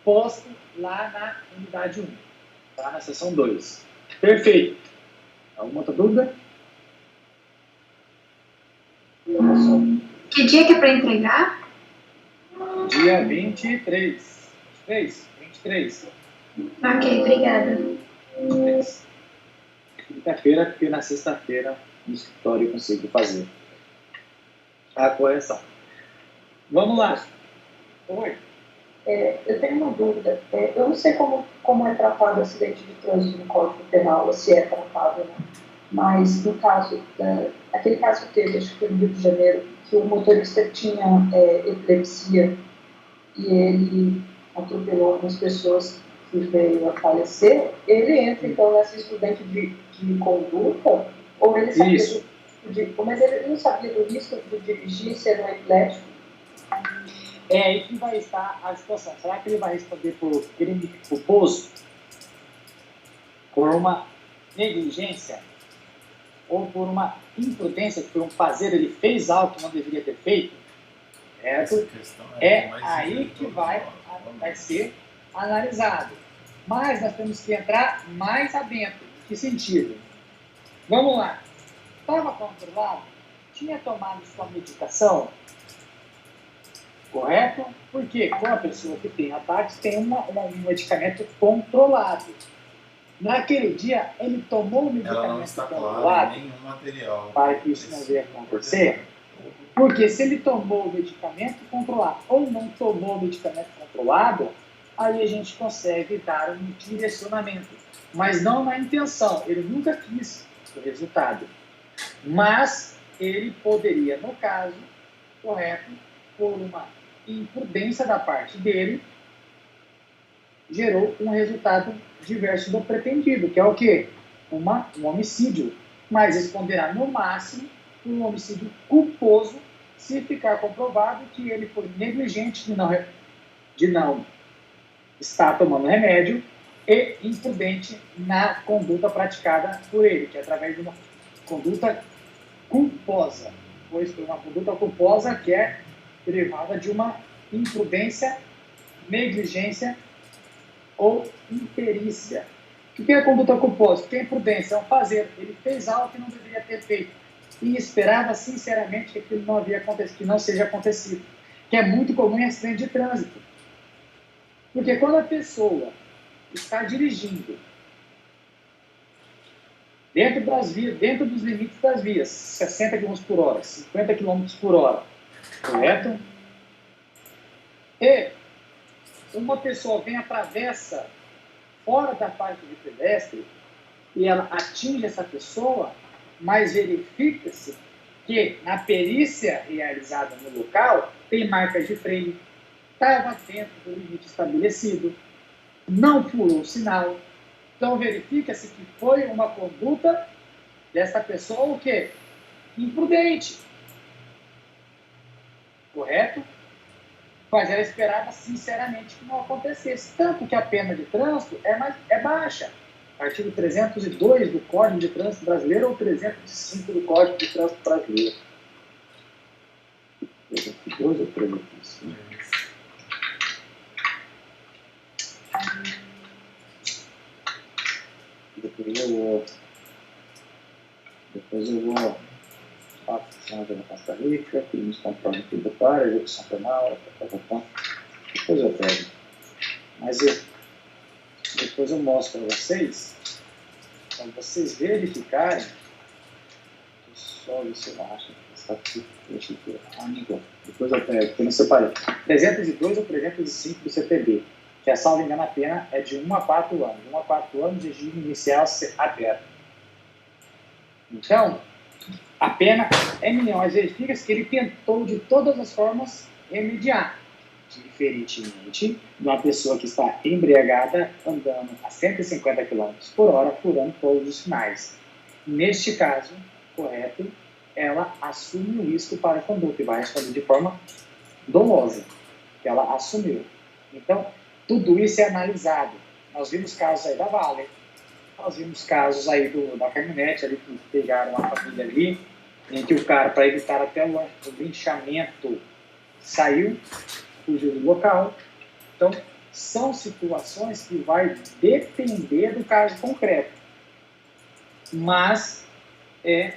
posto lá na unidade 1, tá? Na seção 2. Perfeito. Alguma outra dúvida? Que dia que é para entregar? Dia 23. 23. Ok, obrigada. 23. Quinta-feira, porque na sexta-feira no escritório eu consigo fazer a correção. Vamos lá. Oi. Eu tenho uma dúvida. Eu não sei como é tratado acidente de trânsito no Código Penal, ou se é tratado, né? Mas no caso, aquele caso que teve, acho que foi no Rio de Janeiro, que o motorista tinha epilepsia e ele atropelou algumas pessoas que veio a falecer, ele entra então nessa estudante de conduta, ou ele sabia mas ele não sabia do risco de dirigir sendo epilético? É aí que vai estar a situação. Será que ele vai responder por crime culposo? Por uma negligência ou por uma imprudência, que foi um fazer, ele fez algo que não deveria ter feito, certo? É aí que vai ser analisado. Mas nós temos que entrar mais adentro. Em que sentido? Vamos lá. Estava controlado? Tinha tomado sua medicação? Correto? Porque com a pessoa que tem ataques, tem um medicamento controlado. Naquele dia, ele tomou o medicamento ela não está controlado clara em nenhum material para que isso não venha acontecer. Porque se ele tomou o medicamento controlado ou não tomou o medicamento controlado, aí a gente consegue dar um direcionamento. Mas não na intenção. Ele nunca quis o resultado. Mas ele poderia, no caso, correto, por uma imprudência da parte dele, gerou um resultado diverso do pretendido, que é o quê? Um homicídio. Mas responderá no máximo um homicídio culposo se ficar comprovado que ele foi negligente de não estar tomando remédio e imprudente na conduta praticada por ele, que é através de uma conduta culposa, pois foi uma conduta culposa que é derivada de uma imprudência, negligência ou imperícia. O que é a conduta culposa? O que é imprudência? É um fazer. Ele fez algo que não deveria ter feito e esperava sinceramente que aquilo não havia acontecido, que não seja acontecido, que é muito comum em acidente de trânsito. Porque quando a pessoa está dirigindo dentro das vias, dentro dos limites das vias, 60 km por hora, 50 km por hora, correto? E uma pessoa vem, atravessa fora da faixa de pedestre e ela atinge essa pessoa, mas verifica-se que na perícia realizada no local tem marcas de freio, estava dentro do limite estabelecido, não furou o sinal. Então verifica-se que foi uma conduta dessa pessoa o quê? Imprudente. Correto? Mas ela esperava sinceramente que não acontecesse. Tanto que a pena de trânsito é baixa. Artigo 302 do Código de Trânsito Brasileiro ou 305 do Código de Trânsito Brasileiro. 302 ou 305? Depois eu vou falar da Costa Rica, crimes contra o tributário, execução penal, depois eu pego. Mas depois eu mostro para vocês, para vocês verificarem, só ver se eu acho essa aqui, deixa eu ver, depois eu pego, porque eu não separei. 302 ou 305 do CPB, que a salvo engano a pena é de 1 a 4 anos. 1 a 4 anos, regime inicial aberto. Então, a pena é mínima, mas verifica-se que ele tentou de todas as formas remediar, diferentemente de uma pessoa que está embriagada andando a 150 km por hora, furando todos os sinais. Neste caso, correto, ela assume o risco para a conduta e vai responder de forma dolosa, que ela assumiu. Então, tudo isso é analisado. Nós vimos casos aí da Vale, nós vimos casos aí da caminhonete ali que pegaram a família ali, em que o cara, para evitar até o linchamento, saiu, fugiu do local. Então, são situações que vai depender do caso concreto. Mas é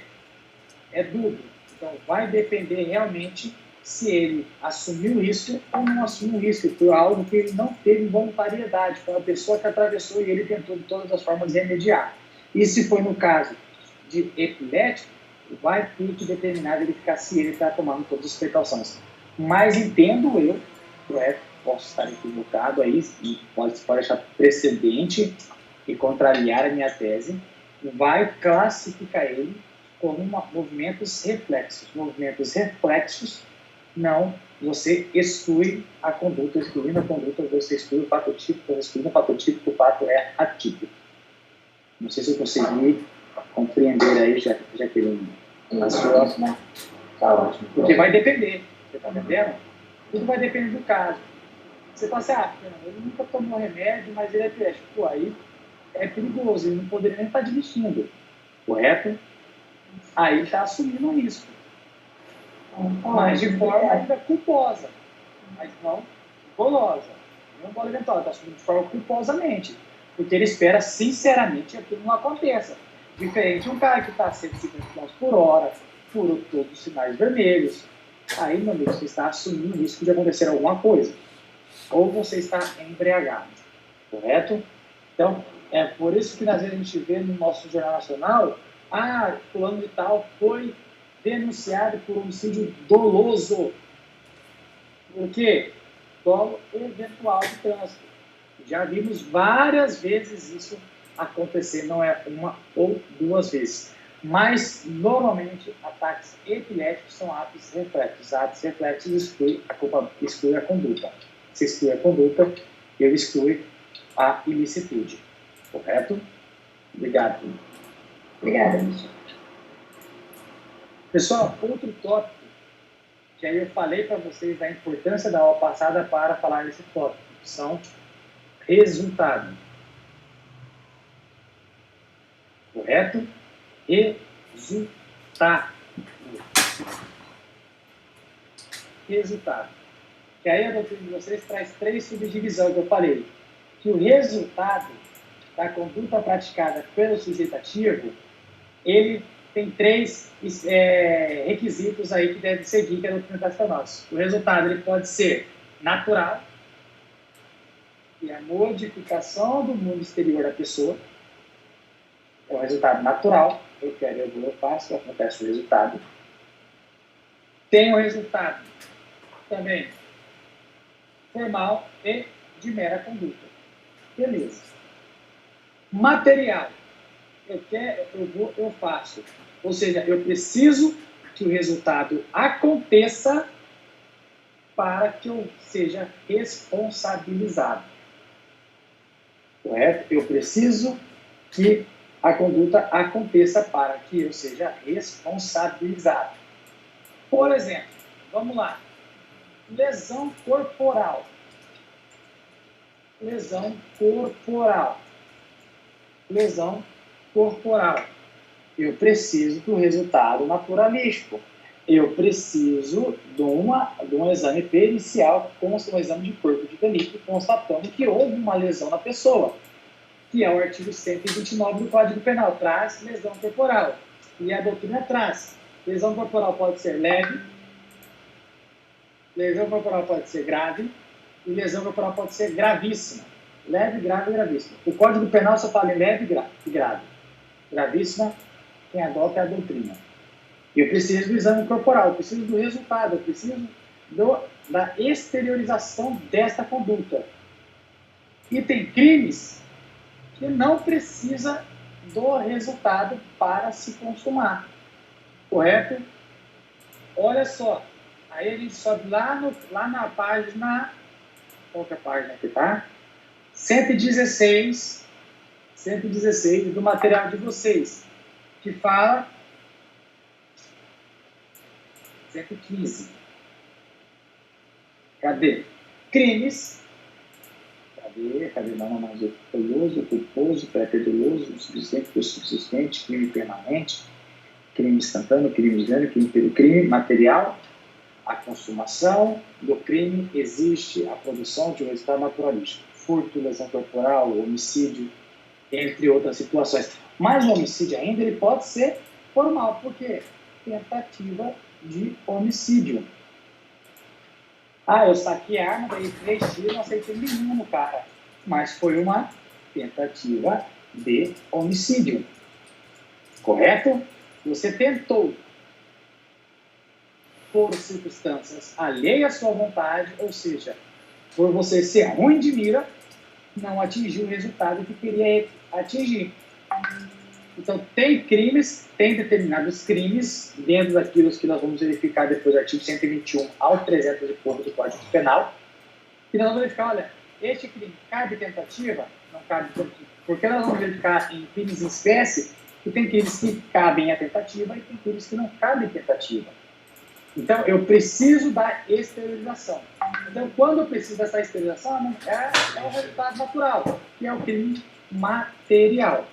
dúbio. Então, vai depender realmente se ele assumiu isso ou não assumiu isso. Foi algo que ele não teve voluntariedade. Foi uma pessoa que atravessou e ele tentou de todas as formas remediar. E se foi no caso de epilético, vai ter que determinar, verificar se ele está tomando todas as precauções. Mas entendo eu, correto, posso estar equivocado aí, pode achar precedente e contrariar a minha tese, vai classificar ele como movimentos reflexos. Movimentos reflexos, não, você exclui a conduta, excluindo a conduta, você exclui o fato típico, excluindo o fato típico, o fato é atípico. Não sei se eu consegui compreender aí, Jaqueline, a sua... Tá ótimo. Porque vai depender, você está entendendo? Tudo vai depender do caso. Você fala assim, ele nunca tomou remédio, mas ele é epilético. Pô, aí é perigoso, ele não poderia nem estar dirigindo, correto? Aí ele está assumindo o risco, mas de forma ainda culposa, mas não dolosa, não dolo eventual, está assumindo de forma culposamente, porque ele espera sinceramente que aquilo não aconteça. Diferente de um cara que está a 150 km por hora, furou todos os sinais vermelhos, aí, meu amigo, você está assumindo o risco de acontecer alguma coisa, ou você está embriagado, correto? Então, é por isso que às vezes a gente vê no nosso Jornal Nacional, fulano de tal foi denunciado por homicídio doloso. Por quê? Dolo eventual de trânsito. Já vimos várias vezes isso acontecer, não é uma ou duas vezes. Mas, normalmente, ataques epiléticos são atos reflexos. Atos reflexos exclui a conduta. Se exclui a conduta, eu excluo a ilicitude. Correto? Obrigado. Obrigada, Michel. Pessoal, outro tópico, que aí eu falei para vocês da importância da aula passada para falar desse tópico, são resultado. Correto? Resultado. Que aí a doutrina de vocês traz 3 subdivisões que eu falei. Que o resultado da conduta praticada pelo sujeito ativo, ele tem 3 requisitos aí que devem seguir, que a doutrina traz para nós. O resultado ele pode ser natural, que é a modificação do mundo exterior da pessoa. É um resultado natural, eu quero, eu faço, acontece o resultado. Tem o resultado também formal e de mera conduta. Beleza. Material. Eu quero, eu faço. Ou seja, eu preciso que o resultado aconteça para que eu seja responsabilizado. Correto? Eu preciso que a conduta aconteça para que eu seja responsabilizado. Por exemplo, vamos lá. Lesão corporal. Lesão corporal. Lesão corporal. Eu preciso do resultado naturalístico. Eu preciso de um exame pericial, um exame de corpo de delito, constatando que houve uma lesão na pessoa, que é o artigo 129 do Código Penal, traz lesão corporal. E a doutrina traz. Lesão corporal pode ser leve, lesão corporal pode ser grave, e lesão corporal pode ser gravíssima. Leve, grave e gravíssima. O Código Penal só fala em leve e grave. Gravíssima, quem adota é a doutrina. Eu preciso do exame corporal, eu preciso do resultado, eu preciso da exteriorização desta conduta. E tem crimes que não precisa do resultado para se consumar. Correto? Olha só. Aí a gente sobe lá na página... Qual que é a página aqui, tá? 116 do material de vocês, que fala 115. Cadê? Crimes. Cadê? Não, mais o culposo, pré-doloso, subsistente, crime permanente, crime instantâneo, crime isento, crime material. A consumação do crime existe a produção de um resultado naturalístico. Furto, lesão corporal, homicídio, entre outras situações. Mas o homicídio ainda ele pode ser formal, porque tentativa de homicídio. Eu saquei a arma, dei 3 tiros, não aceitei nenhum no cara. Mas foi uma tentativa de homicídio. Correto? Você tentou, por circunstâncias alheias à sua vontade, ou seja, por você ser ruim de mira, não atingiu o resultado que queria atingir. Então, tem determinados crimes, dentro daquilo que nós vamos verificar depois do artigo 121 ao 300 e pouco do Código Penal, e nós vamos verificar, olha, este crime cabe tentativa? Não cabe tentativa. Porque nós vamos verificar em crimes em espécie que tem crimes que cabem a tentativa e tem crimes que não cabem tentativa. Então, eu preciso da esterilização. Então, quando eu preciso dessa esterilização, é o resultado natural, que é o crime material.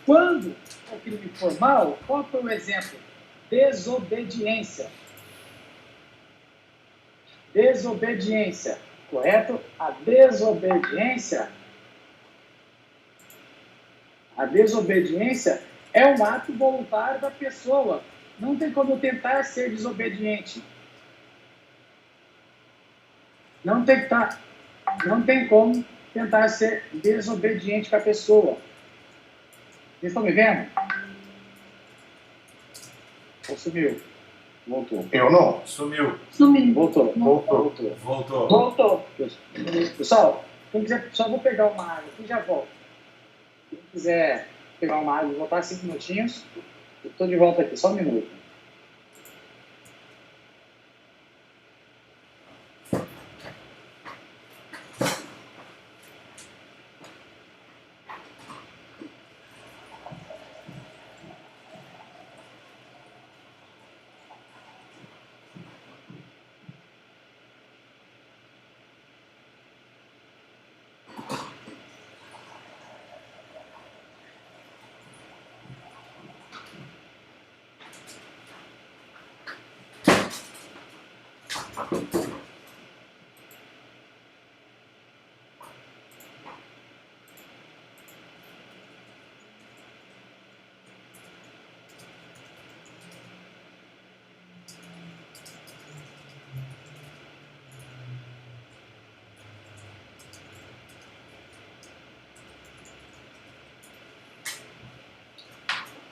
Quando o crime formal, qual foi o exemplo? Desobediência. Desobediência, correto? A desobediência é um ato voluntário da pessoa. Não tem como tentar ser desobediente. Não tem como tentar ser desobediente com a pessoa. Vocês estão me vendo? Ou sumiu? Voltou. Eu não. Sumiu. Voltou. Voltou. Pessoal, quem quiser, só vou pegar uma água aqui e já volto. Quem quiser pegar uma água e voltar 5 minutinhos, eu estou de volta aqui, só um minuto.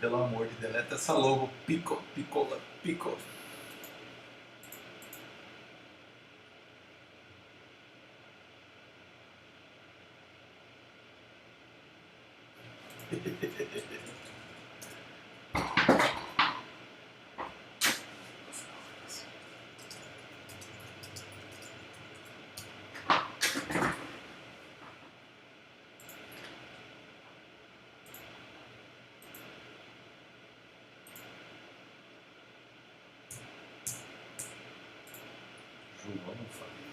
Pelo amor de Deus, deleta essa logo. Picola. João Faria.